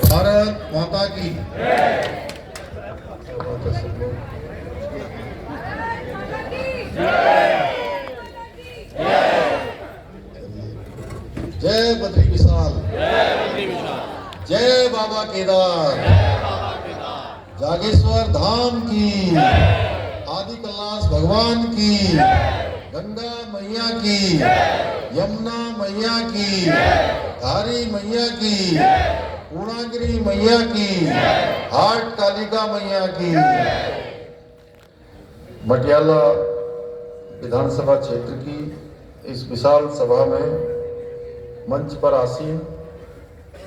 भारत माता की जय बद्री विशाल, जय बाबा केदार, जागेश्वर धाम की, आदि कैलाश भगवान की, गंगा मैया की, यमुना मैया की, धारी मैया की, पूर्णागिरी मैया की, हाट कालिका मैया की। मटियाला विधानसभा क्षेत्र की इस विशाल सभा में मंच पर आसीन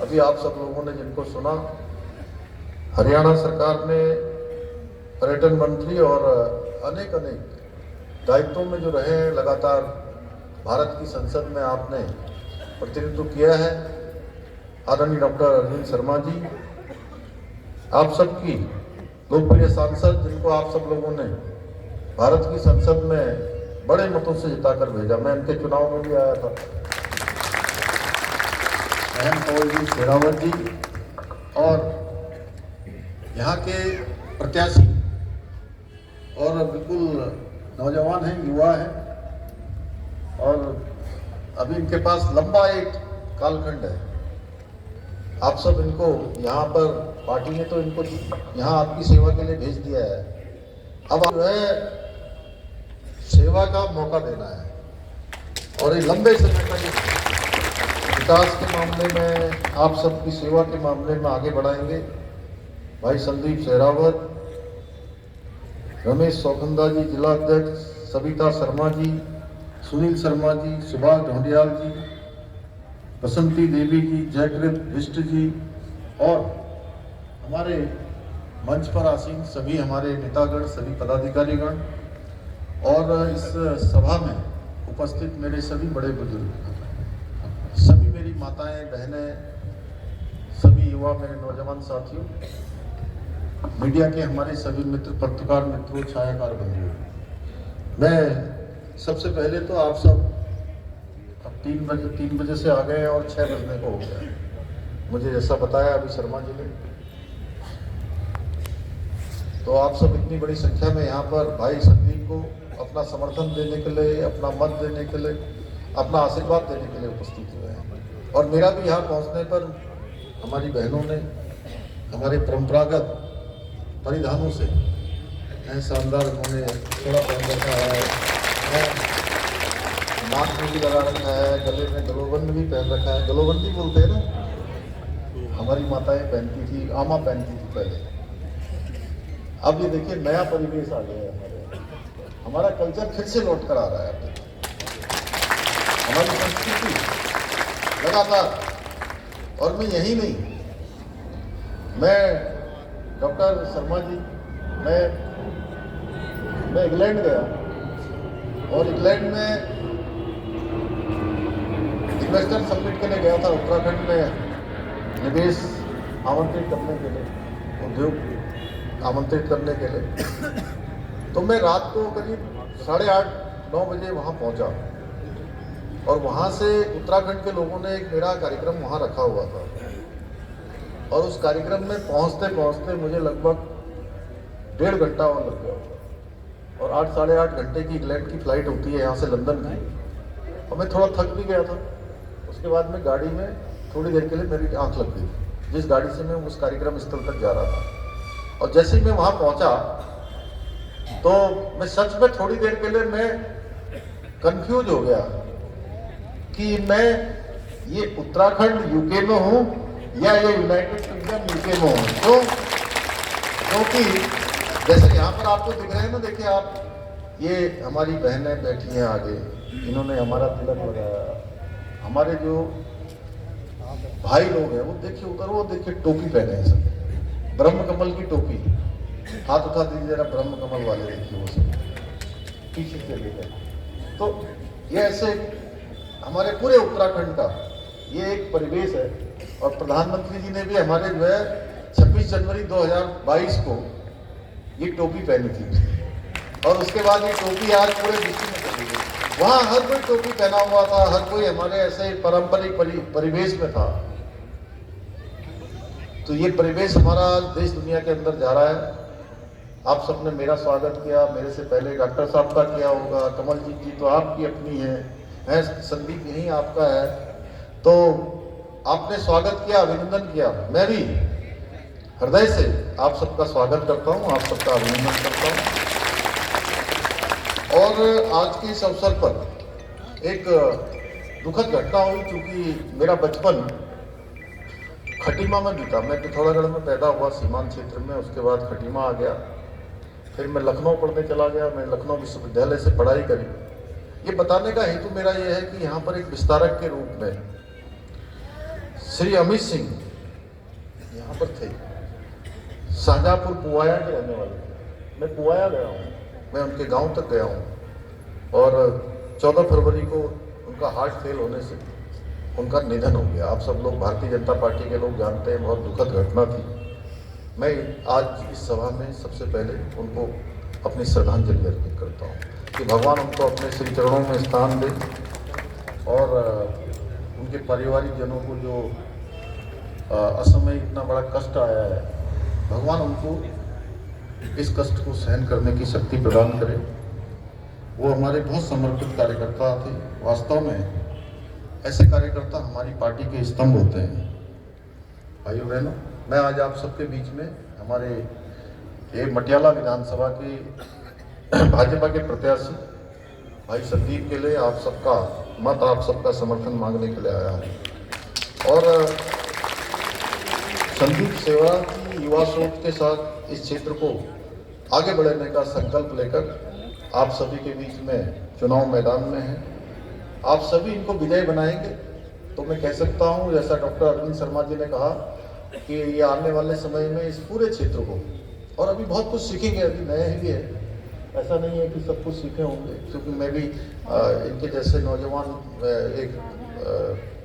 अभी आप सब लोगों ने जिनको सुना, हरियाणा सरकार ने पर्यटन मंत्री और अनेक दायित्वों में जो रहे हैं, लगातार भारत की संसद में आपने प्रतिनिधित्व किया है। आदरणीय डॉक्टर अरविंद शर्मा जी, आप सबकी लोकप्रिय सांसद, जिनको आप सब लोगों ने भारत की संसद में बड़े मतों से जिताकर भेजा, मैं इनके चुनाव में भी आया था। बहन कौल जी, शेरावत जी और यहाँ के प्रत्याशी और बिल्कुल नौजवान हैं, युवा हैं और अभी इनके पास लंबा एक कालखंड है। आप सब इनको यहाँ पर पार्टी ने तो इनको यहाँ आपकी सेवा के लिए भेज दिया है। अब जो है सेवा का मौका देना है और ये लंबे समय तक विकास के मामले में, आप सबकी सेवा के मामले में आगे बढ़ाएंगे। भाई संदीप शेरावत, रमेश सौखंदा जी जिला अध्यक्ष, सविता शर्मा जी, सुनील शर्मा जी, सुभाष ढोंडियाल जी, बसंती देवी जी, जयकृत विष्ट जी और हमारे मंच पर आसीन सभी हमारे नेतागण, सभी पदाधिकारीगण और इस सभा में उपस्थित मेरे सभी बड़े बुजुर्ग, सभी मेरी माताएं, बहनें, सभी युवा, मेरे नौजवान साथियों, मीडिया के हमारे सभी मित्र, पत्रकार मित्रों, छायाकार बंधुओं, मैं सबसे पहले तो आप सब अब 3 बजे से आ गए हैं और 6 बजने को हो गया, मुझे जैसा बताया अभी शर्मा जी ने। तो आप सब इतनी बड़ी संख्या में यहाँ पर भाई संदीप को अपना समर्थन देने के लिए, अपना मत देने के लिए, अपना आशीर्वाद देने के लिए उपस्थित हुए हैं। और मेरा भी यहाँ पहुँचने पर हमारी बहनों ने हमारे परंपरागत परिधानों से शानदार, उन्होंने थोड़ा पहन रखा है, नाक में भी लगा रखा है, गले में गलोबंद भी पहन रखा है। गलोबंदी बोलते हैं ना, हमारी माताएं पहनती थी, आमा पहनती थी पहले। अब ये देखिए नया परिवेश आ गया है, हमारा कल्चर फिर से लौट कर आ रहा है। हमारी संस्कृति लगातार, और मैं यही नहीं, मैं डॉक्टर शर्मा जी, मैं इंग्लैंड गया और इंग्लैंड में इन्वेस्टर समिट के लिए गया था, उत्तराखंड में निवेश आमंत्रित करने के लिए, उद्योग आमंत्रित करने के लिए। तो मैं रात को करीब 8:30-9 बजे वहाँ पहुँचा और वहाँ से उत्तराखंड के लोगों ने एक मेरा कार्यक्रम वहाँ रखा हुआ था और उस कार्यक्रम में पहुँचते पहुँचते मुझे लगभग 1.5 घंटा और लग गया और 8 साढ़े 8 घंटे की इंग्लैंड की फ़्लाइट होती है यहाँ से लंदन की, और मैं थोड़ा थक भी गया था। उसके बाद में गाड़ी में थोड़ी देर के लिए मेरी आँख लग गई, जिस गाड़ी से मैं उस कार्यक्रम स्थल तक जा रहा था। और जैसे ही मैं वहाँ पहुँचा तो मैं सच में थोड़ी देर के लिए मैं कंफ्यूज हो गया कि मैं ये उत्तराखंड यूके में हूँ या ये यूनाइटेड किंगडम यूके में हूँ। तो क्योंकि जैसे यहाँ पर आपको दिख रहे हैं ना, देखिए आप, ये हमारी बहनें बैठी हैं आगे, इन्होंने हमारा तिलक लगाया। हमारे जो भाई लोग हैं वो देखिए उधर, वो देखिए टोपी पहने हैं सब, ब्रह्म कमल की टोपी। हाथ उठा दीजिए जरा, ब्रह्म कमल वाले देखिए वो सब पीछे से लेकर। तो ये ऐसे हमारे पूरे उत्तराखंड का ये एक परिवेश है। और प्रधानमंत्री जी ने भी हमारे जो है 26 जनवरी 2022 को ये टोपी पहनी थी और उसके बाद ये टोपी आज पूरे विश्व में चली गई। वहाँ हर कोई टोपी पहना हुआ था, हर कोई हमारे ऐसे पारंपरिक परिवेश में था। तो ये परिवेश हमारा देश दुनिया के अंदर जा रहा है। आप सबने मेरा स्वागत किया, मेरे से पहले डॉक्टर साहब का किया होगा, कमलजीत जी तो आपकी अपनी है, संदीप यहीं आपका है, तो आपने स्वागत किया, अभिनंदन किया। मैं भी हृदय से आप सबका स्वागत करता हूं, आप सबका अभिनंदन करता हूं। और आज के इस अवसर पर एक दुखद घटना हुई, क्योंकि मेरा बचपन खटीमा में बीता। मैं पिथौरागढ़ में पैदा हुआ, सीमांत क्षेत्र में, उसके बाद खटीमा आ गया, फिर मैं लखनऊ पढ़ने चला गया। मैं लखनऊ विश्वविद्यालय से पढ़ाई करी। ये बताने का हेतु मेरा ये है कि यहाँ पर एक विस्तारक के रूप में श्री अमित सिंह यहाँ पर थे, शाहजहाँपुर पुवाया के रहने वाले थे। मैं पुवाया गया हूँ, मैं उनके गांव तक गया हूँ, और 14 फरवरी को उनका हार्ट फेल होने से उनका निधन हो गया। आप सब लोग, भारतीय जनता पार्टी के लोग जानते हैं, बहुत दुखद घटना थी। मैं आज इस सभा में सबसे पहले उनको अपनी श्रद्धांजलि अर्पित करता हूँ कि भगवान उनको अपने श्री चरणों में स्थान दे, और उनके पारिवारिक जनों को जो असमय इतना बड़ा कष्ट आया है, भगवान उनको इस कष्ट को सहन करने की शक्ति प्रदान करे। वो हमारे बहुत समर्पित कार्यकर्ता थे। वास्तव में ऐसे कार्यकर्ता हमारी पार्टी के स्तंभ होते हैं। भाइयों बहनों, मैं आज आप सबके बीच में हमारे ये मटियाला विधानसभा के भाजपा के प्रत्याशी भाई संदीप के लिए आप सबका मत, आप सबका समर्थन मांगने के लिए आया हूँ। और संदीप सेवा की युवा सोच के साथ इस क्षेत्र को आगे बढ़ाने का संकल्प लेकर आप सभी के बीच में चुनाव मैदान में है। आप सभी इनको विजय बनाएंगे तो मैं कह सकता हूँ, जैसा डॉक्टर अरविंद शर्मा जी ने कहा कि ये आने वाले समय में इस पूरे क्षेत्र को, और अभी बहुत कुछ सीखेंगे, अभी नए ही भी है, ऐसा नहीं है कि सब कुछ सीखे होंगे, क्योंकि मैं भी इनके जैसे नौजवान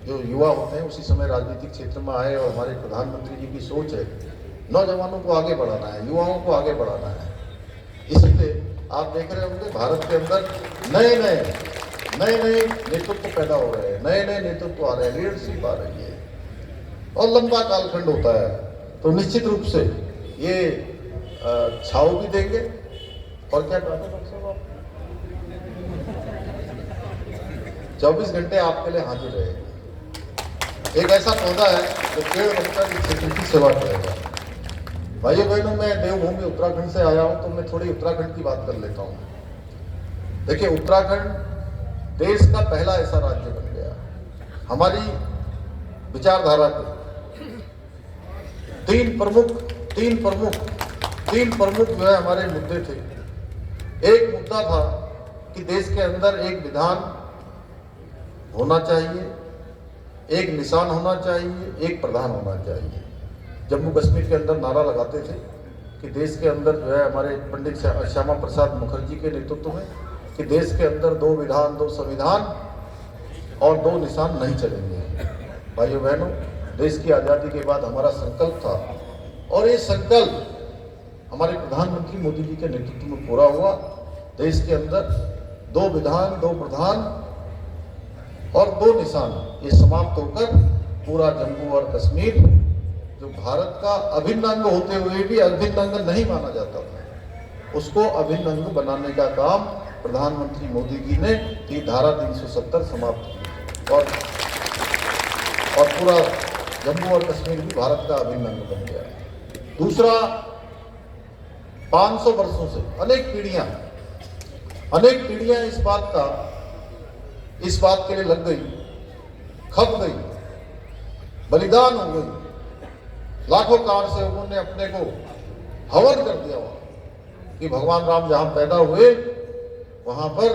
जो युवा होते हैं उसी समय राजनीतिक क्षेत्र में आए, और हमारे प्रधानमंत्री जी की सोच है नौजवानों को आगे बढ़ाना है, युवाओं को आगे बढ़ाना है। इसलिए आप देख रहे होंगे भारत के अंदर नए नए नेतृत्व पैदा हो रहे हैं, नए नेतृत्व आ रहे हैं, लीडरशिप आ रही है, और लंबा कालखंड होता है, तो निश्चित रूप से ये छाव भी देंगे। और क्या कहते हैं डॉक्टर साहब, आप 24 घंटे आपके लिए हाजिर रहेगी। एक ऐसा पौधा है जो पेड़ बनकर इस क्षेत्र की सेवा करेगा। भाइयों बहनों, मैं देवभूमि उत्तराखंड से आया हूं, तो मैं थोड़ी उत्तराखंड की बात कर लेता हूं। देखिए, उत्तराखंड देश का पहला ऐसा राज्य बन गया। हमारी विचारधारा के तीन प्रमुख जो है हमारे मुद्दे थे। एक मुद्दा था कि देश के अंदर एक विधान होना चाहिए, एक निशान होना चाहिए, एक प्रधान होना चाहिए। जम्मू कश्मीर के अंदर नारा लगाते थे कि देश के अंदर जो है हमारे पंडित श्यामा प्रसाद मुखर्जी के नेतृत्व में कि देश के अंदर 2 विधान 2 संविधान और 2 निशान नहीं चलेंगे। भाइयों बहनों, देश की आज़ादी के बाद हमारा संकल्प था, और ये संकल्प हमारे प्रधानमंत्री मोदी जी के नेतृत्व में पूरा हुआ। देश के अंदर 2 विधान 2 प्रधान और 2 निशान ये समाप्त होकर पूरा जम्मू और कश्मीर, जो भारत का अभिन्न अंग होते हुए भी अभिन्न अंग नहीं माना जाता था, उसको अभिन्न अंग बनाने का काम प्रधानमंत्री मोदी जी ने ये धारा 370 समाप्त की, और पूरा जम्मू और कश्मीर भी भारत का अभिन्न अंग बन गया। दूसरा, 500 वर्षों से अनेक पीढ़ियां इस बात के लिए लग गई, खप गई, बलिदान हो गई। लाखों कार से उन्होंने अपने को हवन कर दिया कि भगवान राम जहां पैदा हुए वहां पर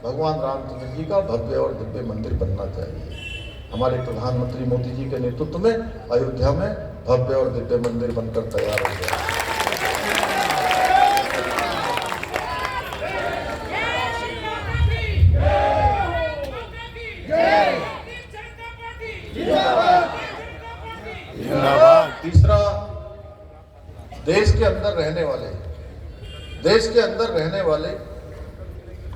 भगवान रामचंद्र जी का भव्य और दिव्य मंदिर बनना चाहिए। हमारे प्रधानमंत्री मोदी जी के नेतृत्व में अयोध्या में भव्य और दिव्य मंदिर बनकर तैयार हो गया। तीसरा, देश के अंदर रहने वाले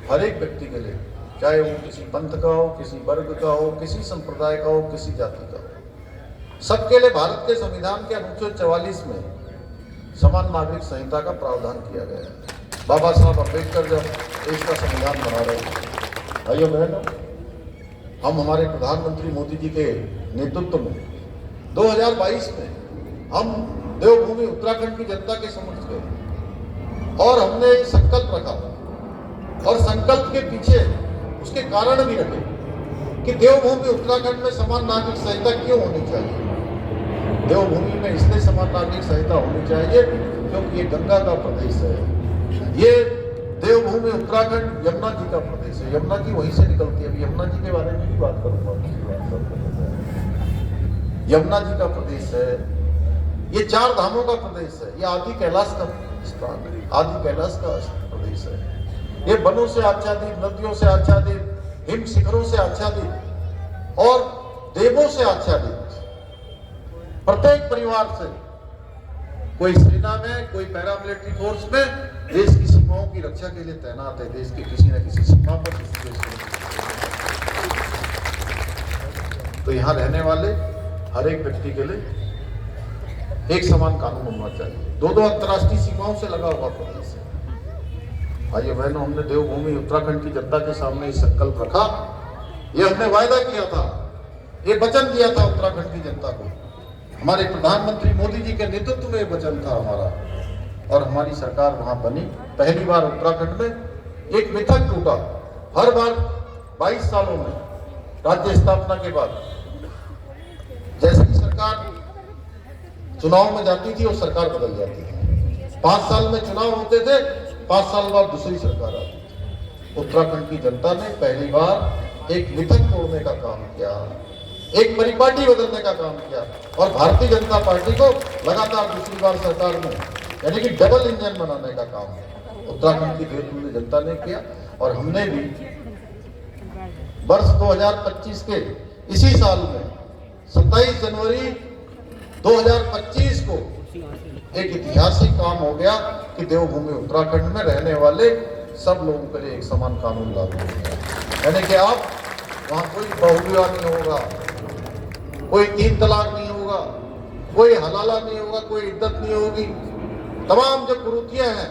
हर एक व्यक्ति के लिए चाहे वो किसी पंथ का हो, किसी वर्ग का हो, किसी संप्रदाय का हो, किसी जाति का हो। सबके लिए भारत के संविधान के अनुच्छेद 44 में समान नागरिक संहिता का प्रावधान किया गया है। बाबा साहब अम्बेडकर जब देश का संविधान बना रहे थे, भाइयों बहनों, हम हमारे प्रधानमंत्री मोदी जी के नेतृत्व में 2022 में हम देवभूमि उत्तराखंड की जनता के समक्ष गए और हमने संकल्प रखा और संकल्प के पीछे उसके कारण भी रखे कि देवभूमि उत्तराखंड में समान नागरिक संहिता क्यों होनी चाहिए। देवभूमि में इसलिए समान नागरिक संहिता होनी चाहिए क्योंकि ये गंगा का प्रदेश है। ये देवभूमि उत्तराखंड यमुना जी का प्रदेश है। यमुना जी वहीं से निकलती है। अभी यमुना जी के बारे में भी बात करूंगा। यमुना जी का प्रदेश है। ये 4 धामों का प्रदेश है। ये आदि कैलाश का स्थान है। आदि कैलाश का प्रदेश है। ये वनों से आच्छादित, नदियों से आच्छादित, हिम शिखरों से आच्छादित और देवों से आच्छादित, प्रत्येक परिवार से, कोई सेना में, कोई पैरामिलिट्री फोर्स में, देश की सीमाओं की रक्षा के लिए तैनात है। देश के किसी न किसी सीमा पर तो यहाँ रहने वाले हर एक व्यक्ति के लिए एक समान कानून होना चाहिए। 2 अंतर्राष्ट्रीय सीमाओं से लगा हुआ प्रदेश है। भाइयों बहनों, हमने देवभूमि उत्तराखंड की जनता के सामने इस संकल्प रखा। ये हमने वायदा किया था, ये वचन दिया था उत्तराखंड की जनता को। हमारे प्रधानमंत्री मोदी जी के नेतृत्व में वचन था हमारा और हमारी सरकार वहां बनी। पहली बार उत्तराखंड में एक मिथक टूटा। हर बार 22 सालों में राज्य स्थापना के बाद जैसे ही सरकार चुनाव में जाती थी वो सरकार बदल जाती थी। 5 साल में चुनाव होते थे, 5 साल बाद दूसरी सरकार आती थी। उत्तराखंड की जनता ने पहली बार एक मिथक तोड़ने का काम किया, एक परिपाटी बदलने का काम किया और भारतीय जनता पार्टी को लगातार दूसरी बार सरकार में यानी कि डबल इंजन बनाने का काम उत्तराखंड की देवभूमि जनता ने किया। और हमने भी वर्ष 2025 के इसी साल में 27 जनवरी 2025 को एक ऐतिहासिक काम हो गया कि देवभूमि उत्तराखंड में रहने वाले सब लोगों के लिए एक समान कानून लागू हो गया। यानी कि अब वहां कोई बहुविवाह नहीं होगा, कोई 3 तलाक नहीं होगा, कोई हलाला नहीं होगा, कोई इद्दत नहीं होगी। तमाम जो कुरीतियां हैं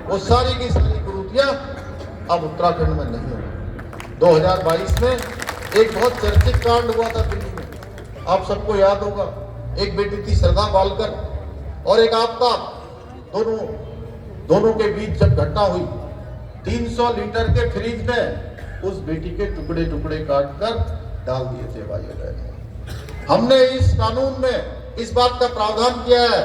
वो सारी की सारी कुरीतियां अब उत्तराखंड में नहीं होगी। 2022 में एक बहुत चर्चित कांड हुआ था दिल्ली में, आप सबको याद होगा। एक बेटी थी श्रद्धा बालकर और एक आफ्ताब, दोनों के बीच जब घटना हुई, 300 लीटर के फ्रिज में उस बेटी के टुकड़े टुकड़े काट कर डाल दिए थे भाइयों बहनों। हमने इस कानून में इस बात का प्रावधान किया है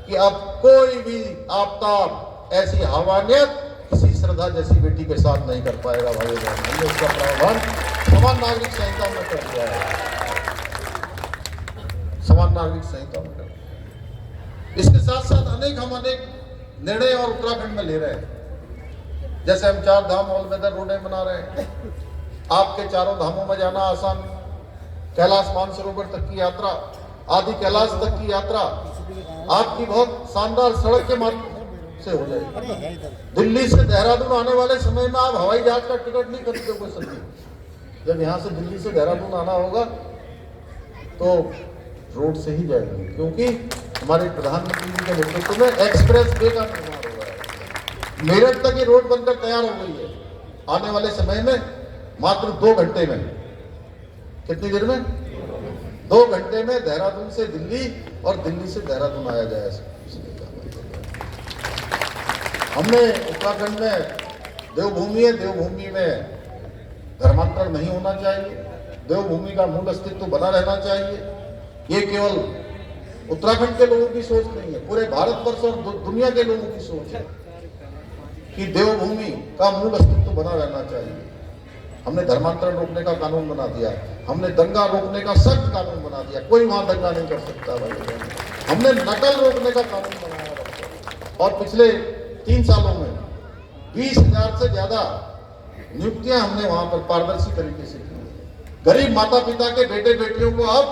कि अब कोई भी आफ्ताब ऐसी हवानियत किसी श्रद्धा जैसी बेटी के साथ नहीं कर पाएगा भाइयों बहनों। हमने इसका प्रावधान समान नागरिक संहिता में कर दिया है। समान नागरिक संहिता में कर दिया। इसके साथ साथ अनेक निर्णय और उत्तराखंड में ले रहे हैं। जैसे हम 4 धाम ऑल वेदर रोडें बना रहे हैं। आपके 4 धामों में जाना आसान, कैलाश मानसरोवर तक की यात्रा, आदि कैलाश तक की यात्रा आपकी बहुत शानदार सड़क के माध्यम से हो जाएगी। दिल्ली से देहरादून आने वाले समय में आप हवाई जहाज का टिकट नहीं खरीदोगे समझिए। जब यहाँ से दिल्ली से देहरादून आना होगा तो रोड से ही जाएंगे, क्योंकि हमारे प्रधानमंत्री जी के नेतृत्व में एक्सप्रेस वे का निर्माण हो रहा है। मेरठ तक ये रोड बनकर तैयार हो गई है। आने वाले समय में मात्र 2 घंटे में, कितनी देर में? 2 घंटे में देहरादून से दिल्ली और दिल्ली से देहरादून आया जाए। हमने उत्तराखंड में देवभूमि है, देवभूमि में धर्मांतरण नहीं होना चाहिए। देवभूमि का मूल अस्तित्व बना रहना चाहिए। ये केवल उत्तराखंड के लोगों की सोच नहीं है, पूरे भारतवर्ष और दुनिया के लोगों की सोच है कि देवभूमि का मूल अस्तित्व बना रहना चाहिए। हमने धर्मांतरण रोकने का कानून बना दिया, हमने दंगा रोकने का सख्त कानून बना दिया, कोई वहां दंगा नहीं कर सकता भाई। हमने नकल रोकने का कानून बनाया और पिछले 3 सालों में 20,000 से ज्यादा नियुक्तियां हमने वहां पर पारदर्शी तरीके से की। गरीब माता पिता के बेटे बेटियों को अब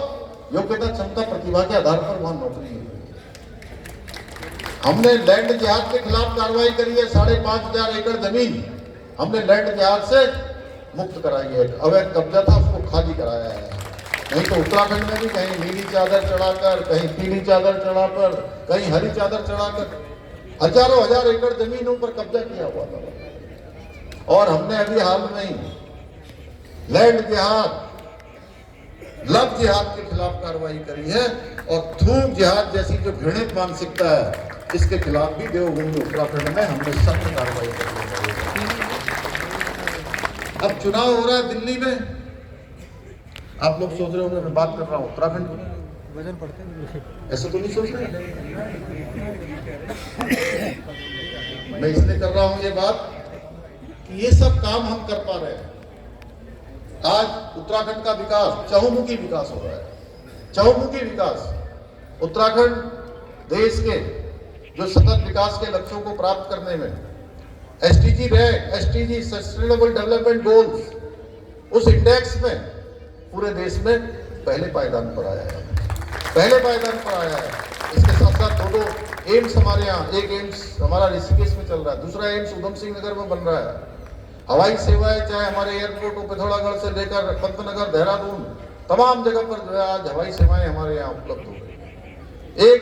योग्यता क्षमता प्रतिभा के आधार पर वहां नौकरी है। हमने लैंड जिहाद के खिलाफ कार्रवाई करी है। 5,500 एकड़ जमीन हमने लैंड जिहाद से मुक्त कराई है, अवैध कब्जा था उसको खाली कराया है। नहीं तो उत्तराखंड में भी कहीं नीली चादर चढ़ाकर, कहीं पीली चादर चढ़ाकर, कहीं हरी चादर चढ़ाकर हजारों हजार एकड़ जमीनों पर कब्जा किया हुआ था। और हमने अभी हाल में ही लैंड जिहाद, लव जिहाद के खिलाफ कार्रवाई करी है और थूक जिहाद जैसी जो घृणित मानसिकता है इसके खिलाफ भी देवभूमि उत्तराखंड में हमने सख्त कार्रवाई करनी है। अब चुनाव हो रहा है दिल्ली में, आप लोग सोच रहे होंगे मैं बात कर रहा हूं उत्तराखंड की, वजन पड़ते हैं ऐसा तो नहीं सोच रहे। मैं इसलिए कर रहा हूं ये बात कि ये सब काम हम कर पा रहे हैं। आज उत्तराखंड का विकास, चहुमुखी विकास हो रहा है, चहुमुखी विकास। उत्तराखंड देश के जो सतत विकास के लक्ष्यों को प्राप्त करने में SDG rank, SDG sustainable development goals, उस इंडेक्स में पूरे देश में पहले पायदान पर आया है, पहले पायदान पर आया है। इसके साथ साथ दो एम्स हमारे यहाँ, एक एम्स हमारा ऋषिकेश में चल रहा है, दूसरा एम्स उधम सिंह नगर में बन रहा है। हवाई सेवाएं चाहे हमारे एयरपोर्टों पिथौरागढ़ से लेकर पंतनगर, देहरादून, तमाम जगह पर जो है आज हवाई सेवाएं हमारे यहाँ उपलब्ध हो गई। एक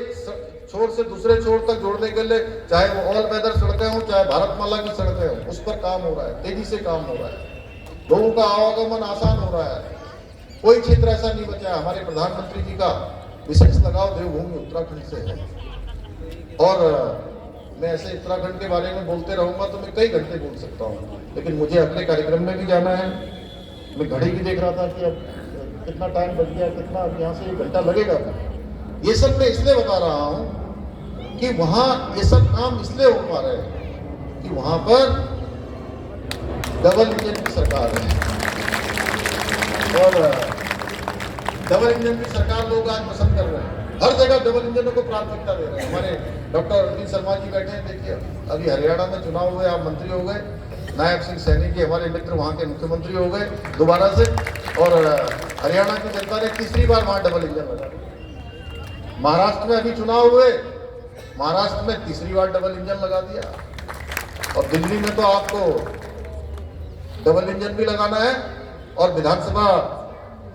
छोर से दूसरे छोर तक जोड़ने के लिए चाहे वो ऑल वेदर सड़कें हों, चाहे भारतमाला की सड़कें हों, उस पर काम हो रहा है, तेजी से काम हो रहा है, लोगों का आवागमन आसान हो रहा है। कोई क्षेत्र ऐसा नहीं बचा है। हमारे प्रधानमंत्री जी का विशेष लगाव देवभूमि उत्तराखंड से है। और मैं ऐसे उत्तराखंड के बारे में बोलते रहूंगा तो मैं कई घंटे बोल सकता हूँ, लेकिन मुझे अगले कार्यक्रम में भी जाना है। मैं घड़ी भी देख रहा था कि अब कितना टाइम बच गया, कितना यहाँ से 1 घंटा लगेगा। ये सब मैं इसलिए बता रहा हूँ कि वहाँ ये सब काम इसलिए हो पा रहे हैं कि वहाँ पर डबल इंजन की सरकार है और डबल इंजन की सरकार लोग आज पसंद कर रहे हैं। हर जगह डबल इंजनों को प्राथमिकता दे रहे हैं। हमारे डॉक्टर अरविंद शर्मा जी बैठे हैं, देखिए अभी हरियाणा में चुनाव हुए, आप मंत्री हो गए। नायब सिंह सैनी जी हमारे मित्र वहाँ के मुख्यमंत्री हो गए दोबारा से, और हरियाणा की जनता ने तीसरी बार वहाँ डबल इंजन लगा। महाराष्ट्र में अभी चुनाव हुए, महाराष्ट्र में तीसरी बार डबल इंजन लगा दिया। और दिल्ली में तो आपको डबल इंजन भी लगाना है और विधानसभा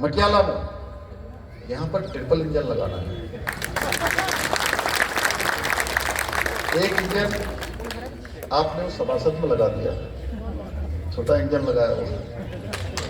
मटियाला में यहाँ पर ट्रिपल इंजन लगाना है। एक इंजन आपने उस सभासद में लगा दिया, छोटा इंजन लगाया वो,